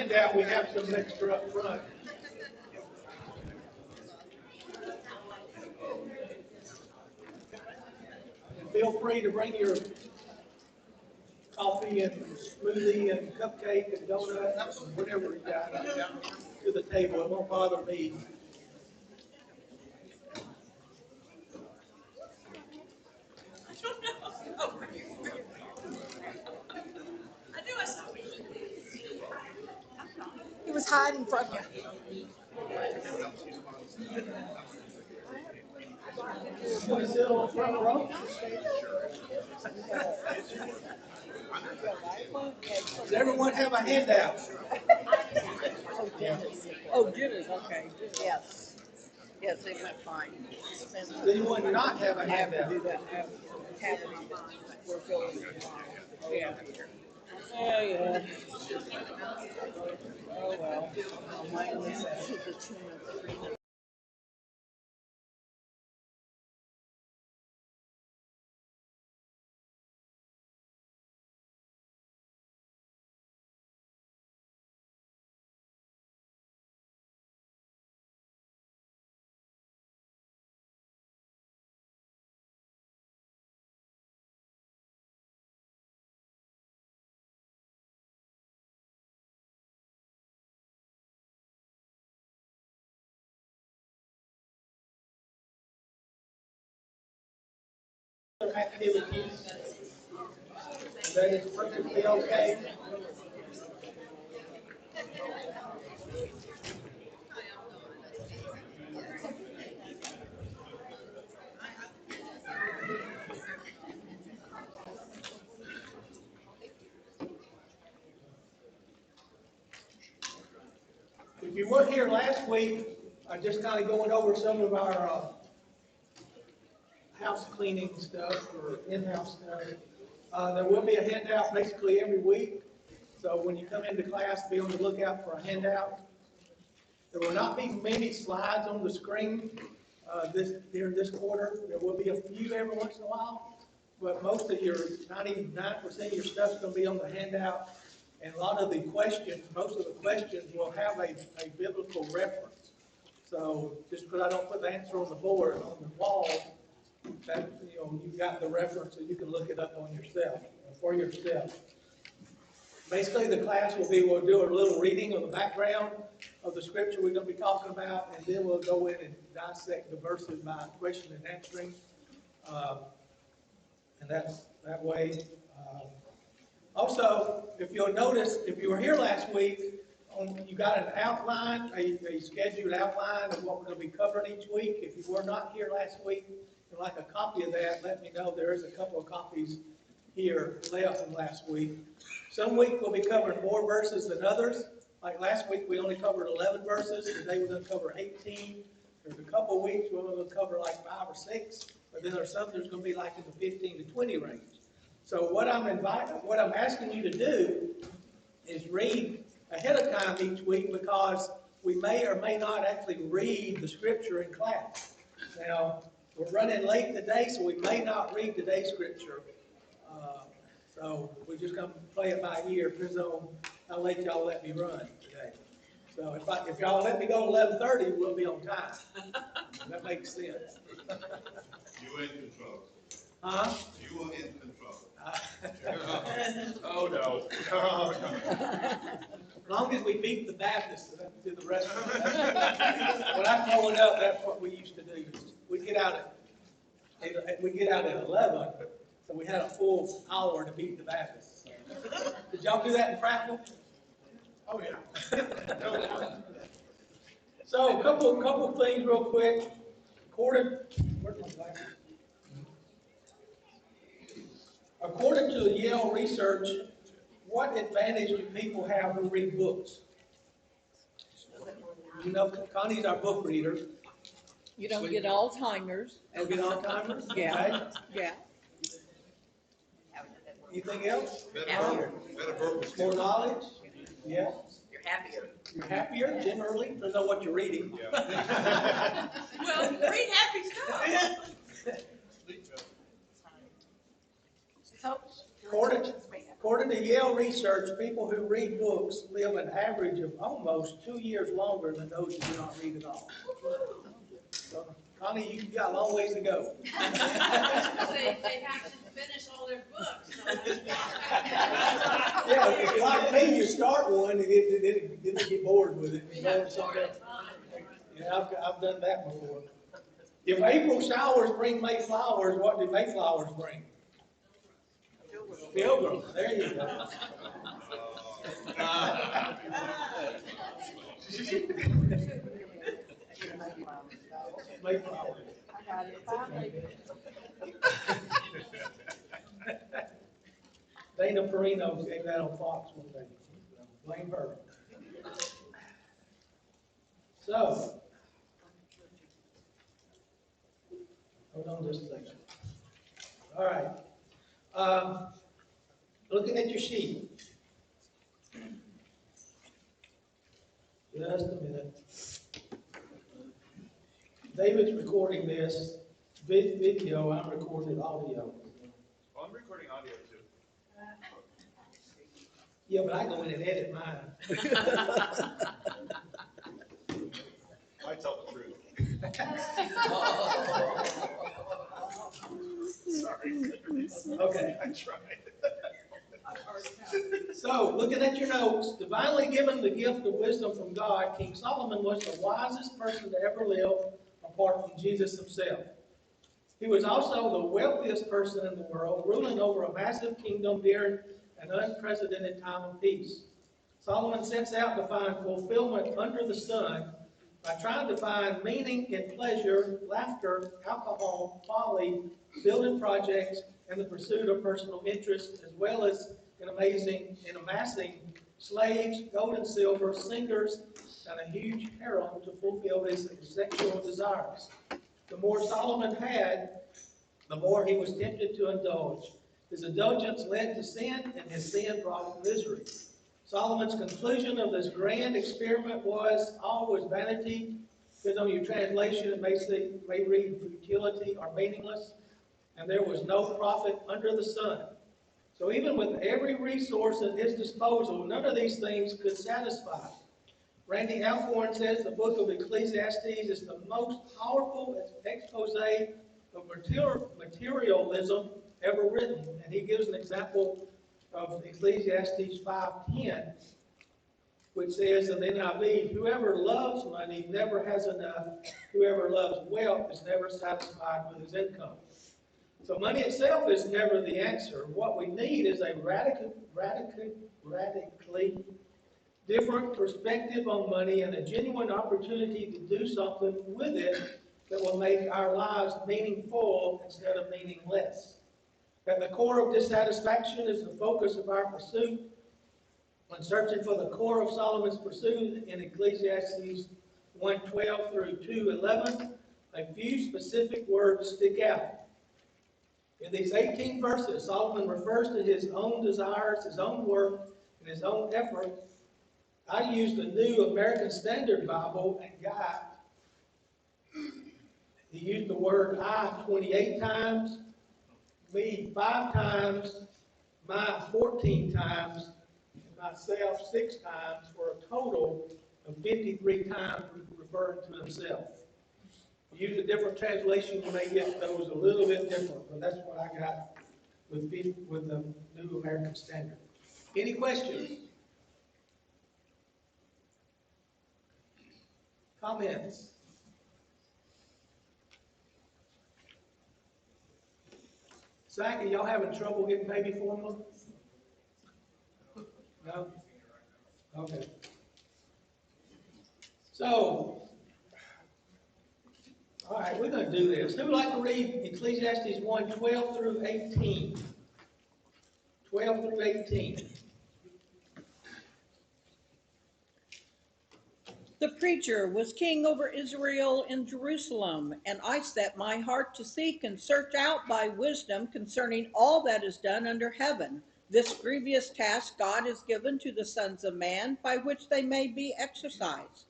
handout, we have some extra up front. And feel free to bring your coffee and smoothie and cupcake and donut, whatever you got, to the table. It won't bother me. He was hiding from you. You want to sit on the front row? Does everyone have a handout? Oh, Jenna's okay. Yes. Yes, they went fine. Does anyone not have a I have to handout? do that. Have it. We're filling it tomorrow. Yeah. Oh, yeah. Oh, well. Mine was to the tune of 3. Activities that is perfectly okay. If you were here last week, I just kind of going over some of our house cleaning stuff or in-house stuff. There will be a handout basically every week. So when you come into class, be on the lookout for a handout. There will not be many slides on the screen during this quarter. There will be a few every once in a while, but most of your 99% of your stuff is going to be on the handout. And a lot of the questions, most of the questions will have a biblical reference. So just because I don't put the answer on the board, on the wall, that, you've got the reference so you can look it up on yourself, for yourself. Basically, the class we'll do a little reading of the background of the scripture we're going to be talking about, and then we'll go in and dissect the verses by question and answering. And that's that way. Also, if you'll notice, if you were here last week, you got an outline, a scheduled outline of what we're going to be covering each week. If you were not here last week, you'd like a copy of that, let me know. There is a couple of copies here left from last week. Some week we'll be covering more verses than others. Like last week we only covered 11 verses. Today we're going to cover 18. There's a couple of weeks we're going to cover like 5 or 6. But then there's some there's going to be like in the 15 to 20 range. So what I'm asking you to do is read ahead of time each week, because we may or may not actually read the scripture in class. Now, we're running late today, so we may not read today's scripture. So we're just going to play it by ear. Depends on how late y'all let me run today. So if y'all let me go to 11:30, we'll be on time. That makes sense. You're in control. Huh? You are in control. Oh, no. Oh, no. As long as we beat the Baptists to the rest of it. When I was growing up, that's what we used to do. We get out at 11, so we had a full hour to beat the Baptists. Did y'all do that in Prattville? Oh yeah. So a couple of things real quick. According to the Yale research, what advantage do people have who read books? You know, Connie's our book reader. You don't get Alzheimer's. You get Alzheimer's? Yeah. Okay. Yeah. Anything else? Better verbal More skills. knowledge? Yeah. You're happier. You're happier generally. Depends on what you're reading. Yeah. Well, read happy stuff. According, According to Yale research, people who read books live an average of almost 2 years longer than those who do not read at all. So, Connie, you've got a long ways to go. They have to finish all their books. Yeah, if you're like me, you start one and then you get bored with it. You go to something else. Yeah, I've done that before. If April showers bring May flowers, what do May flowers bring? Pilgrims. There you go. May flowers. Dana Perino gave that on Fox one day. Blame her. So, hold on just a second. All right. Looking at your sheet. Just a minute. David's recording this video. I'm recording audio. Well, I'm recording audio too. Yeah, but I go in and edit mine. I tell the truth. Sorry. Okay. I tried. So, looking at your notes, divinely given the gift of wisdom from God, King Solomon was the wisest person to ever live, apart from Jesus himself. He was also the wealthiest person in the world, ruling over a massive kingdom during an unprecedented time of peace. Solomon sets out to find fulfillment under the sun by trying to find meaning in pleasure, laughter, alcohol, folly, building projects, and the pursuit of personal interest, as well as in amassing slaves, gold and silver, singers, and a huge harem to fulfill his sexual desires. The more Solomon had, the more he was tempted to indulge. His indulgence led to sin, and his sin brought misery. Solomon's conclusion of this grand experiment was, all was vanity. Because on your translation, it may read futility or meaningless, and there was no profit under the sun. So even with every resource at his disposal, none of these things could satisfy. Randy Alcorn says the book of Ecclesiastes is the most powerful expose of materialism ever written. And he gives an example of Ecclesiastes 5:10, which says in the NIV, whoever loves money never has enough. Whoever loves wealth is never satisfied with his income. So money itself is never the answer. What we need is a radically different perspective on money and a genuine opportunity to do something with it that will make our lives meaningful instead of meaningless. At the core of dissatisfaction is the focus of our pursuit. When searching for the core of Solomon's pursuit in Ecclesiastes 1:12 through 2:11, a few specific words stick out. In these 18 verses, Solomon refers to his own desires, his own work, and his own effort. I used the New American Standard Bible and got, he used the word I 28 times, me 5 times, my 14 times, and myself 6 times, for a total of 53 times referring to himself. Use a different translation, you may get those a little bit different, but that's what I got with the New American Standard. Any questions? Comments? Zach, are y'all having trouble getting baby formula? No? Okay. So, all right, we're going to do this. Who would like to read Ecclesiastes 1:12 through 18? 12 through 18. The preacher was king over Israel in Jerusalem, and I set my heart to seek and search out by wisdom concerning all that is done under heaven. This grievous task God has given to the sons of man, by which they may be exercised.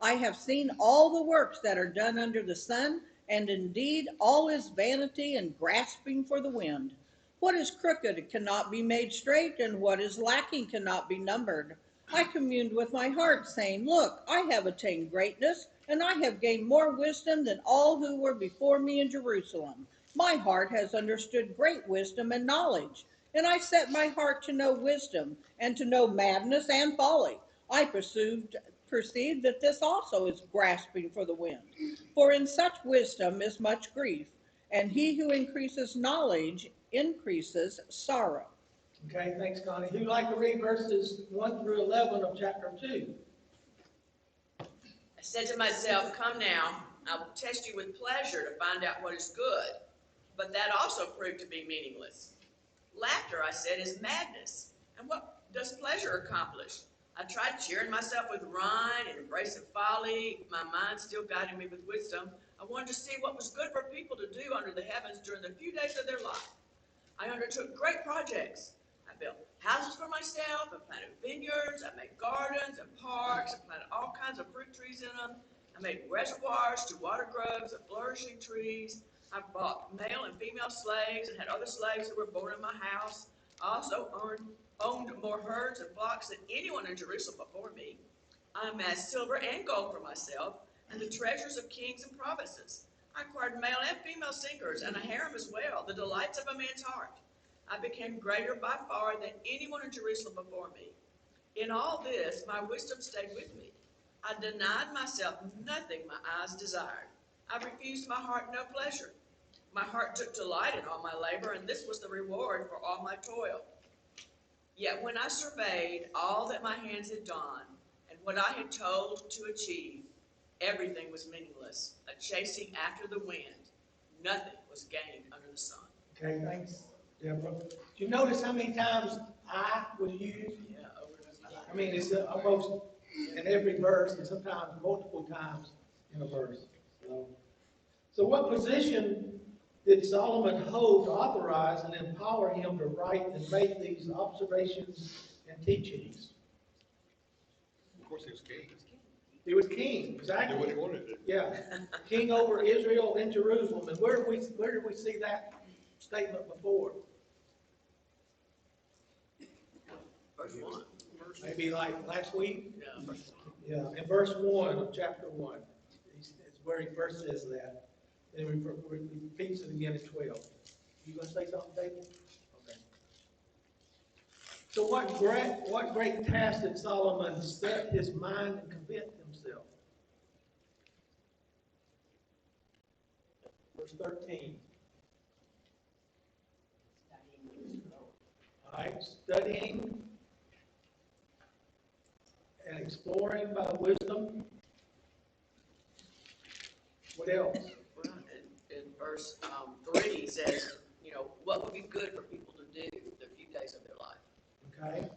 I have seen all the works that are done under the sun, and indeed all is vanity and grasping for the wind. What is crooked cannot be made straight, and what is lacking cannot be numbered. I communed with my heart, saying, look, I have attained greatness, and I have gained more wisdom than all who were before me in Jerusalem. My heart has understood great wisdom and knowledge, and I set my heart to know wisdom, and to know madness and folly. I perceived that this also is grasping for the wind. For in such wisdom is much grief, and he who increases knowledge increases sorrow. Okay, thanks, Connie. Who'd like to read verses 1 through 11 of chapter 2? I said to myself, come now, I will test you with pleasure to find out what is good. But that also proved to be meaningless. Laughter, I said, is madness. And what does pleasure accomplish? I tried cheering myself with rhyme and embracing folly, my mind still guiding me with wisdom. I wanted to see what was good for people to do under the heavens during the few days of their life. I undertook great projects. I built houses for myself, I planted vineyards, I made gardens and parks, I planted all kinds of fruit trees in them. I made reservoirs to water groves of flourishing trees. I bought male and female slaves and had other slaves who were born in my house. I also owned more herds and flocks than anyone in Jerusalem before me. I amassed silver and gold for myself and the treasures of kings and provinces. I acquired male and female singers and a harem as well, the delights of a man's heart. I became greater by far than anyone in Jerusalem before me. In all this, my wisdom stayed with me. I denied myself nothing my eyes desired. I refused my heart no pleasure. My heart took delight in all my labor, and this was the reward for all my toil. Yet when I surveyed all that my hands had done and what I had told to achieve, everything was meaningless, a chasing after the wind. Nothing was gained under the sun. Okay, thanks, Deborah. Did you notice how many times I was used? Yeah, over the sun. I mean, it's almost in every verse, and sometimes multiple times in a verse. So what position did Solomon hold to authorize and empower him to write and make these observations and teachings? Of course, he was king. He was king, He exactly. did what he wanted to do. Yeah, king over Israel and Jerusalem. And where did we see that statement before? Verse 1. Maybe like last week? Yeah, verse 1. Yeah, in verse 1 of chapter 1. It's where he first says that. Then he repeats it again at 12. You going to say something, David? Okay. So what great task did Solomon set his mind and commit himself? Verse 13. All right, studying and exploring by wisdom. What else? Well, in verse 3, he says, what would be good for people to do the few days of their life. Okay?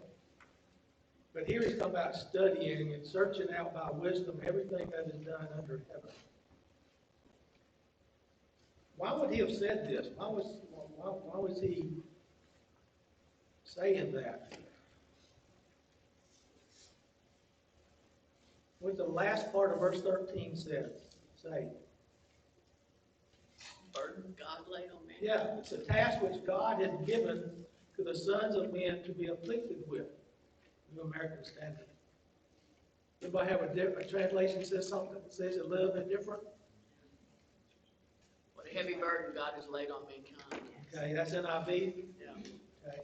But here he's talking about studying and searching out by wisdom everything that is done under heaven. Why would he have said this? Why was he saying that? What the last part of verse 13 says? Say. Burden God laid on me. Yeah, it's a task which God had given to the sons of men to be afflicted with. New American Standard. Anybody have a different translation that says something that says it a little bit different? What a heavy burden God has laid on mankind. Okay, that's NIV. Yeah. Okay.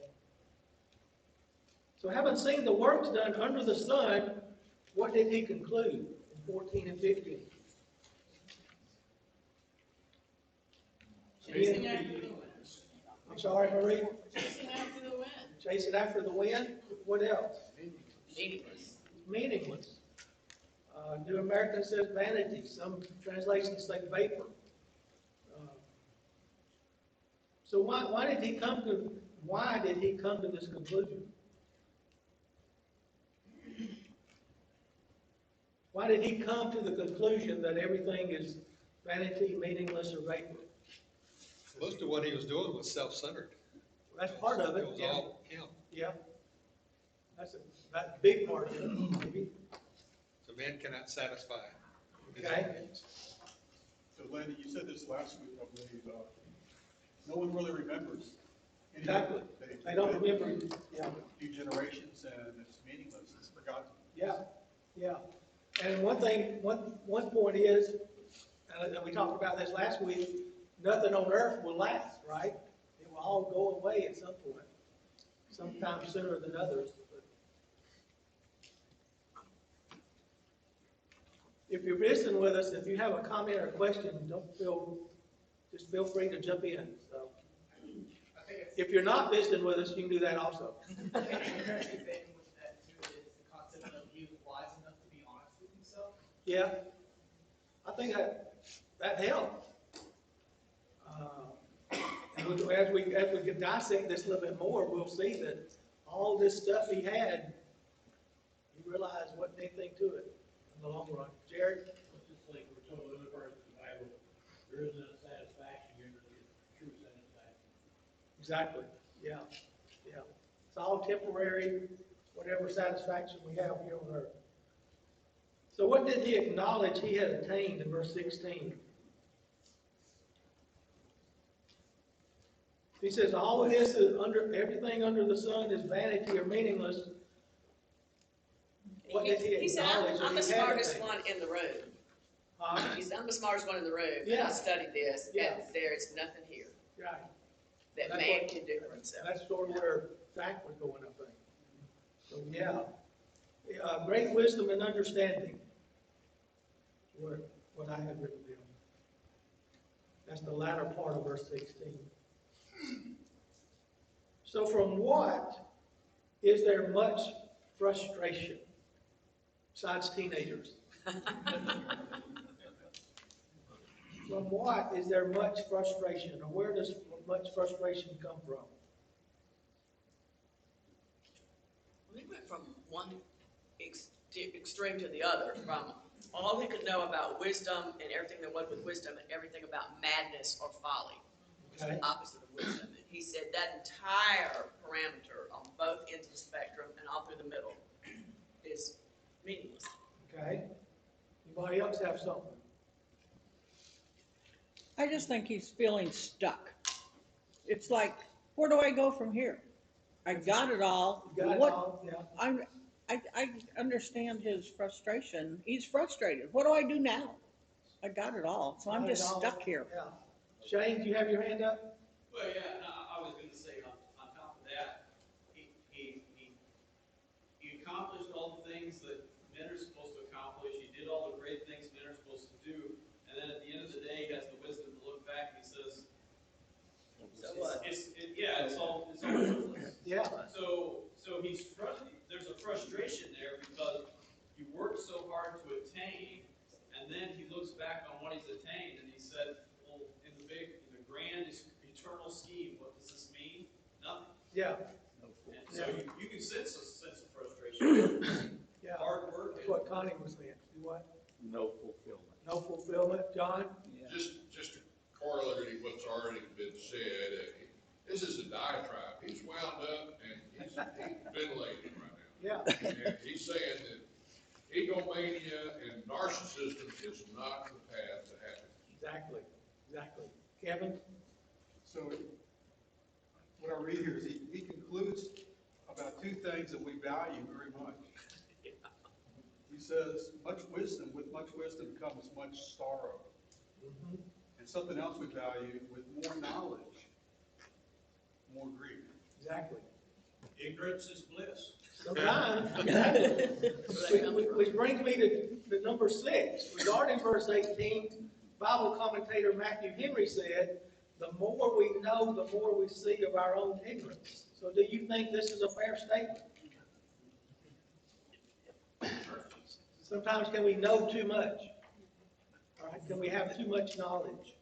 So having seen the works done under the sun, what did he conclude in 14 and 15? Chasing after the wind. I'm sorry, Marie. Chasing after the wind. Chasing after the wind. What else? Meaningless. Meaningless. New American says vanity. Some translations say vapor. So why did he come to this conclusion? Why did he come to the conclusion that everything is vanity, meaningless, or vapor? Most of what he was doing was self-centered. That's part of it. It was Yeah. all him. Yeah. That's a big part of it, maybe. So man cannot satisfy his Okay. own needs. So Lynn, you said this last week, I believe, no one really remembers Exactly. They don't remember, yeah. Few generations and it's meaningless, it's forgotten. Yeah, yeah. And one point is, and we talked about this last week, nothing on earth will last, right? It will all go away at some point, sometime sooner than others. But if you're visiting with us, if you have a comment or a question, just feel free to jump in. So, if you're not visiting with us, you can do that also. I think the interesting thing with that too is the concept of he was wise enough to be honest with himself. Yeah, I think that helped. And as we can dissect this a little bit more, we'll see that all this stuff he had, you realize wasn't anything to it in the long run. Jared? Just like we're told in other parts of the Bible, there isn't a satisfaction here to get true satisfaction. Exactly, yeah, yeah. It's all temporary, whatever satisfaction we have here on earth. So what did he acknowledge he had attained in verse 16? He says, all of this is everything under the sun is vanity or meaningless. What did he said, acknowledge? I'm the that he had smartest attained? one in the room. He said, I'm the smartest one in the room. Yeah. I studied this, Yeah. and there's nothing here Right. that That's man what- can do for himself. That's sort of where Zach was going, I think. So, yeah. Great wisdom and understanding. What I have written down. That's the latter part of verse 16. So from what is there much frustration? Besides teenagers. From what is there much frustration? Or where does much frustration come from? We went from one extreme to the other, from all he could know about wisdom and everything that was with wisdom and everything about madness or folly, which is Okay. the opposite of wisdom. And he said that entire parameter on both ends of the spectrum and all through the middle is meaningless. Okay? Anybody else have something? I just think he's feeling stuck. It's like, where do I go from here? I got it all. You got it What- all? Yeah. I understand his frustration. He's frustrated. What do I do now? I got it all, so I'm Got it just all. stuck here. Yeah. Shane, do you have your hand up? Well, yeah, and I was gonna say, on top of that, he accomplished all the things that men are supposed to accomplish, he did all the great things men are supposed to do, and then at the end of the day, he has the wisdom to look back and he says, So what? it's all worthless. Yeah. So he's there's a frustration there because he worked so hard to attain, and then he looks back on what he's attained, and he said, well, in the grand eternal scheme, what does this mean? Nothing. Yeah. And so you can sense a sense of frustration. Yeah. Hard work. That's what Connie was saying. Do what? No fulfillment. No fulfillment. John? Just a corollary to what's already been said, this is a diatribe. He's wound up and he's ventilating right now. Yeah. And he's saying that egomania and narcissism is not the path to happiness. Exactly. Exactly. Kevin? So what I read here is he concludes about two things that we value very much. He says, with much wisdom comes much sorrow. Mm-hmm. And something else we value, with more knowledge, more grief. Exactly. Ignorance is bliss. Sometimes. Which brings me to number 6. Regarding verse 18, Bible commentator Matthew Henry said, the more we know, the more we see of our own ignorance. So do you think this is a fair statement? Sometimes can we know too much? All right, can we have too much knowledge?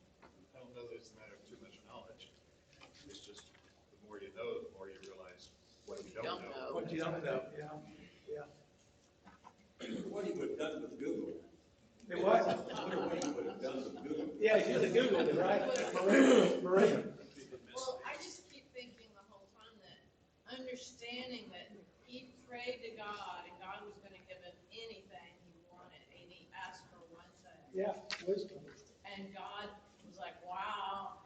I don't know that it's a matter of too much knowledge. It's just the more you know, the more you realize what you don't know. What you don't know, yeah, yeah. What he would have done with Google. And what? I wonder what he would have done with Google. Yeah, you should have Googled it, right? Maria. Well, I just keep thinking the whole time that understanding that he prayed to God and God was gonna give him anything he wanted, and he asked for one thing. Yeah, wisdom. And God was like, wow,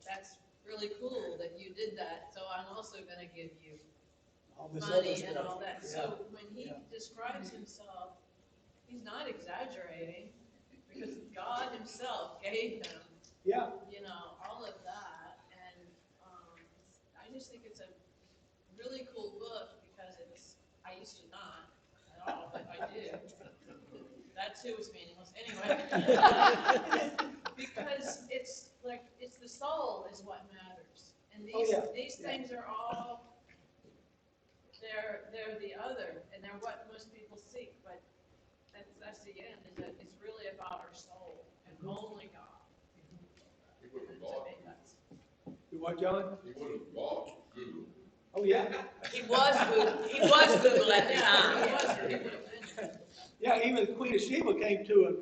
that's really cool that you did that. So I'm also gonna give you All this other money and stuff. all that. Yeah. So when he Yeah. describes himself, he's not exaggerating, because God himself gave him, Yeah, all of that. And I just think it's a really cool book, because I used to not at all, but I do. That too is meaningless. Anyway. Because it's the soul is what matters. And these things are all, they're the other, and they're what most people seek, but that's the end, is that it's really about our soul and only God. He would have And to bought, me, that's, you what, John? he would have bought Google. Oh, yeah. He was Google at the yeah, time. it was, it would have been, Yeah, even the Queen of Sheba came to him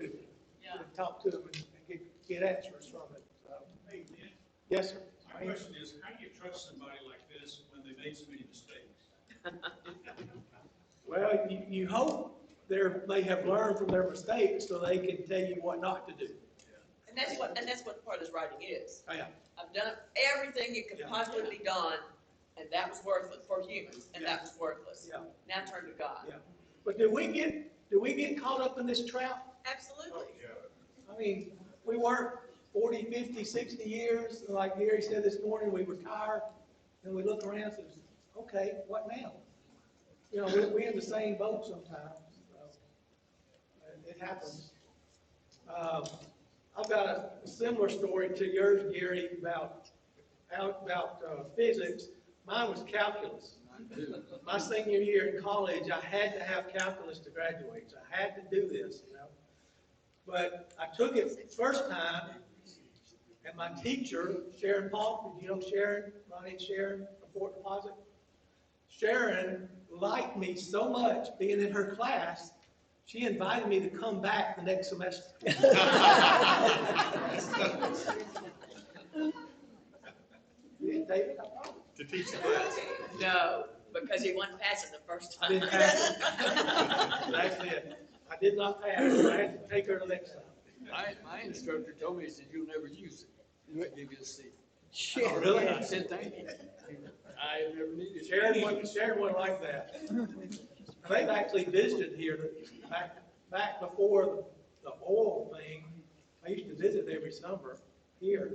yeah. and talked to him and get answers from it. So, Hey, Lynn, yes, sir. my question is, how do you trust somebody like this when they made so many mistakes? Well, you hope they have learned from their mistakes so they can tell you what not to do. And that's what part of this writing is. Oh, yeah. I've done everything you could Yeah. possibly be done, and that was worthless for humans, and that was worthless. Yeah. Now turn to God. Yeah. But do we get caught up in this trap? Absolutely. I mean, we work 40, 50, 60 years, and like Gary said this morning, we retire, and we look around and say, okay, what now? We're in the same boat sometimes. It happens. I've got a similar story to yours, Gary, about physics. Mine was calculus. My senior year in college, I had to have calculus to graduate. So I had to do this, But I took it first time, and my teacher, Sharon Paul, did you know Sharon? Ronnie and Sharon from Fort Deposit? Sharon liked me so much being in her class, she invited me to come back the next semester. Yeah, David, I promise. To teach the class. No, because he wasn't passing the first I time. didn't pass it. That's it. I did not pass it. I had to take her the next time. My instructor told me, he said, you'll never use it. I give you a C. Oh, really? I said, thank you. I have never needed it. Sharon wasn't like that. They've actually visited here back before the oil thing. I used to visit every summer here.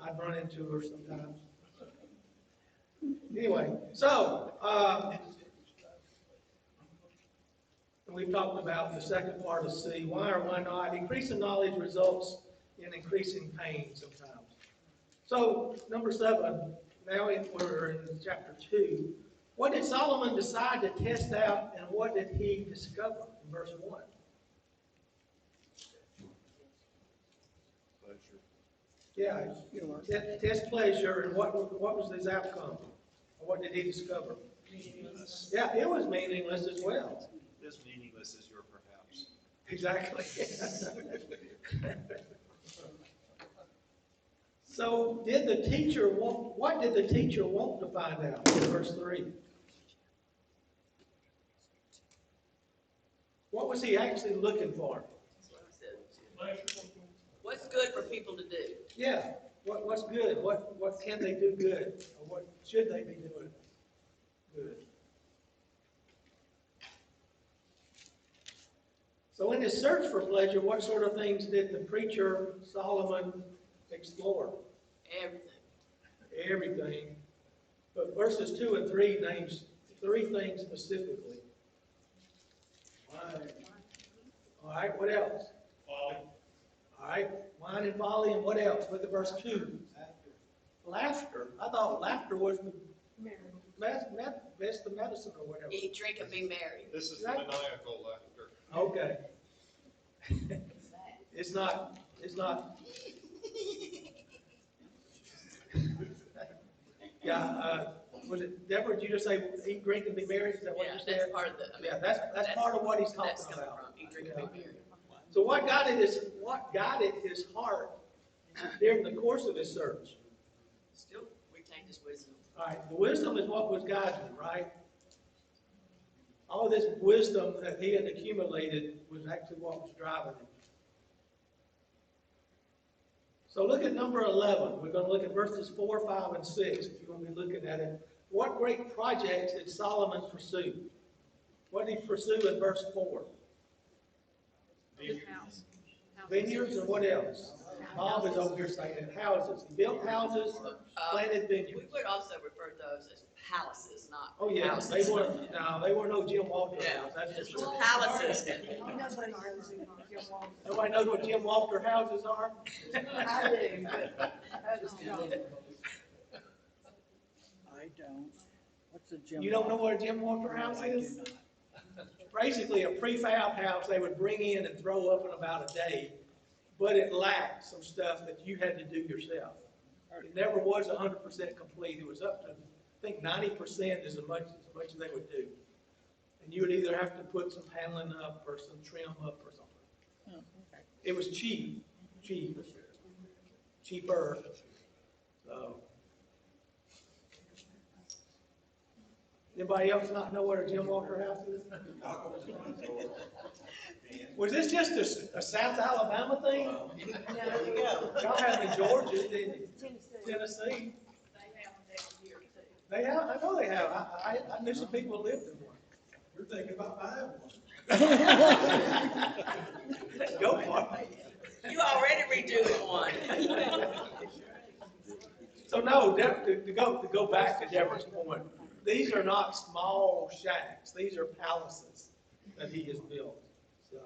I'd run into her sometimes. Anyway, so we've talked about the second part of C. Why or why not? Increasing knowledge results in increasing pain sometimes. So, number 7, now we're in chapter 2. What did Solomon decide to test out, and what did he discover in verse 1? Yeah, test pleasure, and what was his outcome? What did he discover? Meaningless. Yeah, it was meaningless as well. As meaningless as your perhaps. Exactly. So, what did the teacher want to find out in verse 3? What was he actually looking for? That's what I said. What's good for people to do? Yeah, what's good? What can they do good? Or what should they be doing good? So in his search for pleasure, what sort of things did the preacher Solomon explore? Everything. Everything. But verses 2 and 3 names 3 things specifically. All right, what else? Folly. All right, wine and folly, and what else? Look at verse 2. Laughter. I thought laughter was the best of medicine or whatever. Eat, drink, and be merry. This is the maniacal laughter. Okay. It's not. Yeah, was it, Deborah, did you just say eat, drink, and be merry? Is that what Yeah, you said? that's part of the. I mean, Yeah, that's part of what he's talking that's coming about. from. Eat, drink, and be merry. So what guided his heart during the course of his search? Still retain his wisdom. All right, the wisdom is what was guiding him, right? All of this wisdom that he had accumulated was actually what was driving him. So look at number 11. We're going to look at verses 4, 5, and 6, if you want to be looking at it. What great projects did Solomon pursue? What did he pursue in verse 4? Vineyards, and what else? Bob is over here saying houses. He built houses, planted vineyards. We would also refer to those as palaces, not Oh, yeah, houses. they were no Jim Walter Yeah, house. That's just just, palaces. nobody knows what Jim Walter houses are? I do, but others don't. I don't. What's a Jim? You don't know what a Jim Walter house I do is? not. Basically, a prefab house they would bring in and throw up in about a day, but it lacked some stuff that you had to do yourself. It never was 100% complete. It was up to, I think, 90% is as much as they would do. And you would either have to put some paneling up or some trim up or something. Oh, okay. It was cheaper. So. Anybody else not know what a Jim Walker house is? Was this just a South Alabama thing? Y'all have in Georgia, didn't you? Tennessee. They have, I know they have. I knew some people who lived in one. You're thinking about buying one. Go for it. You already redoing one. So no, to go back to Deborah's point, these are not small shacks. These are palaces that he has built. So,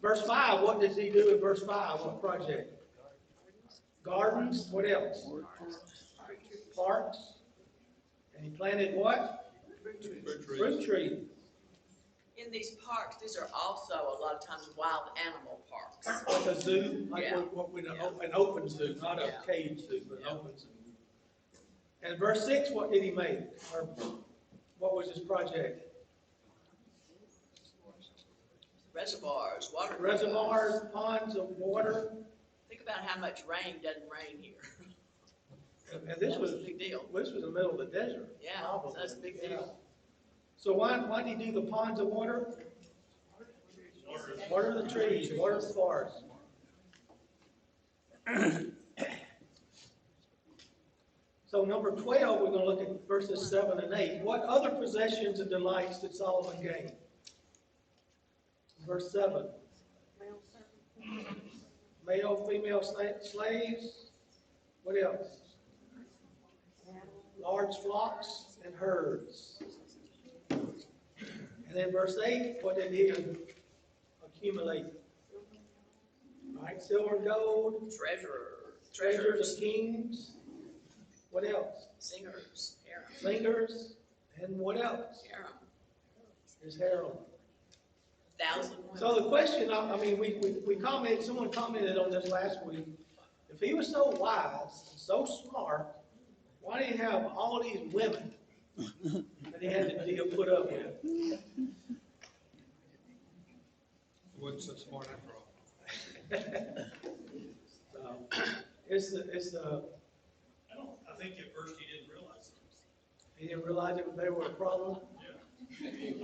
verse 5, what does he do in verse 5? What project? Gardens. What else? Parks. And he planted what? Fruit trees. In these parks, these are also a lot of times wild animal parks. Like a zoo, like Yeah. an open zoo, not a cage zoo, but an open zoo. And verse 6, what did he make? Or what was his project? Reservoirs, water. Reservoirs, ponds of water. Think about how much rain doesn't rain here. And this was a big deal. This was the middle of the desert. Yeah, probably. so that's a big deal. So why did he do the ponds of water? Water the trees, water the forest. So number 12, we're going to look at verses 7 and 8. What other possessions and delights did Solomon gain? Verse 7. Male, female slaves. What else? Large flocks and herds. And then verse 8, what did he accumulate? Right, silver and gold. Treasures of kings. What else? Singers, harem. Singers. And what else? Harem. His harem. 1,000. So the question, I mean, we commented, someone commented on this last week. If he was so wise, so smart, why did he have all these women that he had to put up with? Wasn't so smart after all. I think at first he didn't realize it. He didn't realize they were a problem. He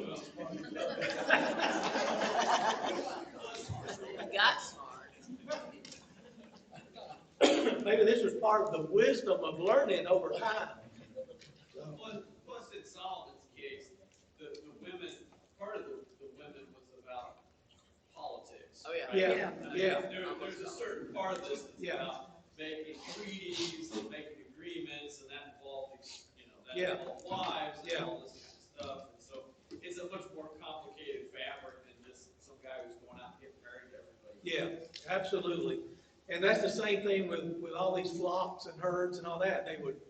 got smart. Maybe this was part of the wisdom of learning over time. Plus in Solomon's case, the women, part of the women was about politics. Oh, yeah. Yeah, yeah. There's a certain part of this that's Yeah. about making treaties and making agreements, and that involved, Yeah. involved wives and Yeah. all this kind of stuff. And so it's a much more complicated fabric than just some guy who's going out and getting married to everybody. Yeah, absolutely. And that's the same thing with all these flocks and herds and all that. They would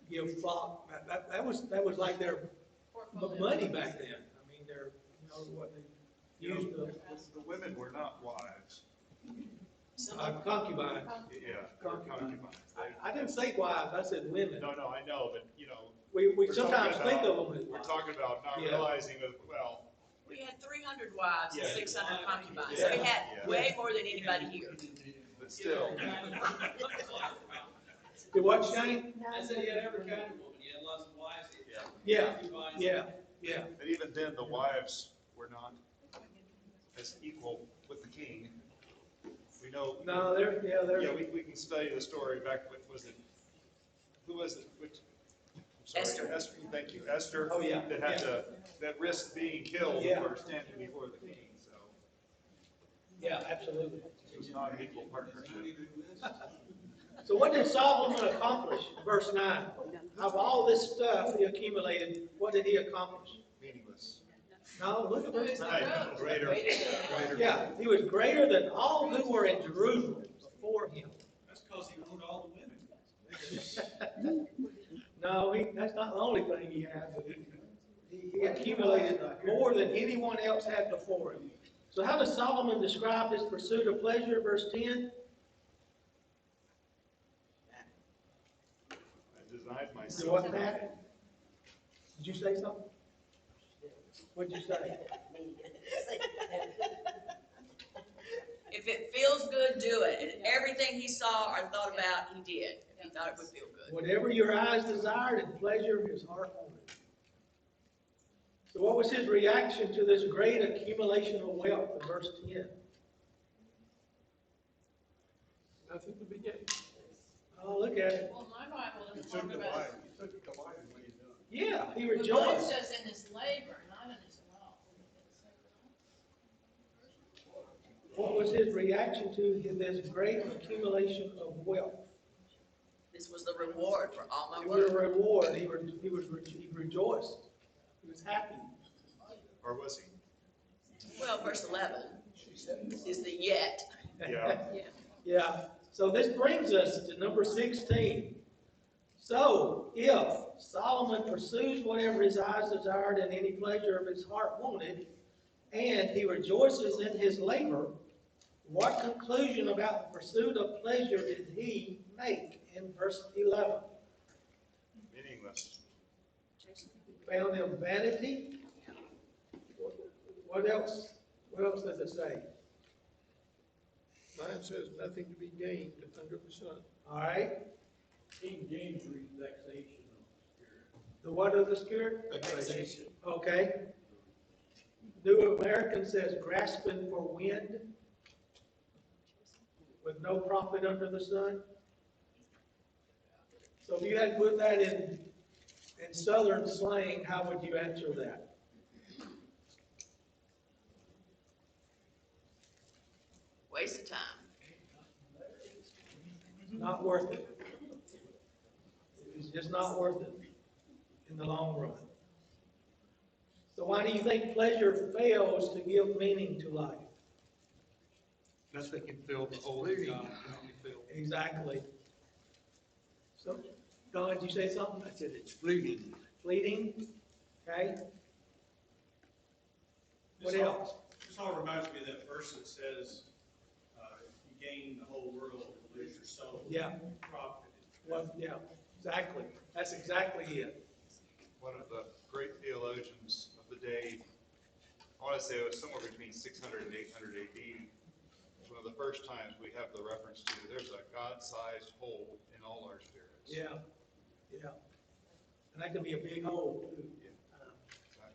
give flock, that was like their money back then. I mean, their, what they used to. The women were not wives. Concubine. Yeah, concubines. I didn't say wives, I said women. No, I know, but, We we're sometimes talking think about- of them as We're wives. talking about not Yeah. realizing that, well, We had 300 wives and Yeah. 600 concubines. So we Yeah. had way more than anybody here. but still. Did what, Shane? I said he had every kind of woman. He had lots of wives. Yeah, concubines. yeah. And even then, the wives were not as equal with the king We know. No, Yeah, we can study the story back, what was it? Who was it? I'm sorry, Esther. Thank you, Esther. Oh, yeah, That had that risked being killed Yeah. for standing before the king, so. Yeah, absolutely. It was not an equal partnership. So what did Solomon accomplish? Verse 9. Of all this stuff he accumulated, what did he accomplish? Meaningless. No, look at verse 9. Greater. Yeah, he was greater than all who were in Jerusalem before him. That's because he owned all the women. No, that's not the only thing he had, but he accumulated more than anyone else had before him. So how does Solomon describe his pursuit of pleasure? Verse 10. I designed So myself. what happened? Did you say something? What'd you say? If it feels good, do it. And everything he saw or thought about, he did. He thought it would feel good. Whatever your eyes desired and pleasure his heart wanted. So what was his reaction to this great accumulation of wealth in verse 10? Nothing to be gained. Oh, look at it. Well, my Bible He doesn't took talk the about. life, he took the life when he's done. Yeah, he But mine rejoiced. says in his labor, not in his wealth. What was his reaction to this great accumulation of wealth? This was the reward for all my It was a work. reward. He rejoiced. He was happy. Or was he? Well, verse 11 is the yet. Yeah. Yeah. So this brings us to number 16. So, if Solomon pursues whatever his eyes desired and any pleasure of his heart wanted, and he rejoices in his labor, what conclusion about the pursuit of pleasure did he make in verse 11? Meaningless. Found him vanity. What else? What else does it say? Mine says nothing to be gained under the sun. All right. King James reads vexation of the spirit. The what of the spirit? Vexation. Okay. New American says grasping for wind with no profit under the sun. So if you had to put that in Southern slang, how would you answer that? Waste of time. Not worth it. It's just not worth it in the long run. So why do you think pleasure fails to give meaning to life? Nothing can fill the hole that God can only fill. Exactly. So, Don, did you say something? I said it's fleeting. Fleeting? Okay. What This all- else? This all reminds me of that verse that says, you gain the whole world, lose your soul. Yeah. Profit. Well, yeah, exactly. That's exactly it. One of the great theologians of the day, I want to say it was somewhere between 600 and 800 AD. It's one of the first times we have the reference to there's a God-sized hole in all our spirits. Yeah. Yeah. And that could be a big hole, too.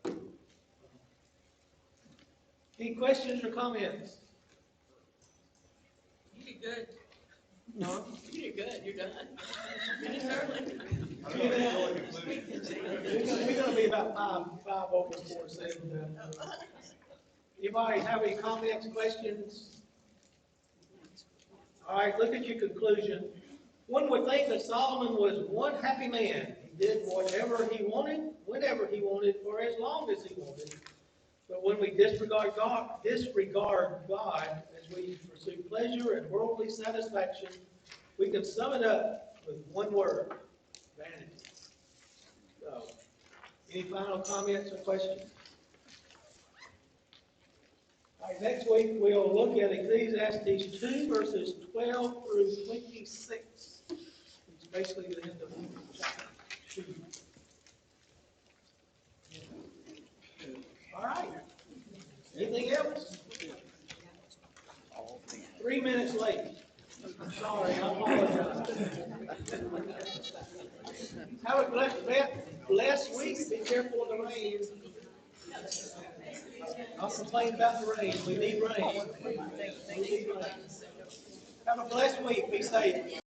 Exactly. Any questions or comments? You did good. No? You did good. You're done. Finish early. I don't know, it's really conclusion. We're gonna be about five over before 7. Anybody have any comments, questions? All right, look at your conclusion. One would think that Solomon was one happy man. He did whatever he wanted, whenever he wanted, for as long as he wanted. But when we disregard God as we pursue pleasure and worldly satisfaction, we can sum it up with one word: vanity. So, any final comments or questions? All right, next week we'll look at Ecclesiastes 2, verses 12 through 26. It's basically the end of chapter 2. All right. Anything else? 3 minutes late. I'm sorry, I apologize. Have a blessed week. Be careful of the rain. I'll complain about the rain. We need rain. We need rain. Have a blessed week. Be safe.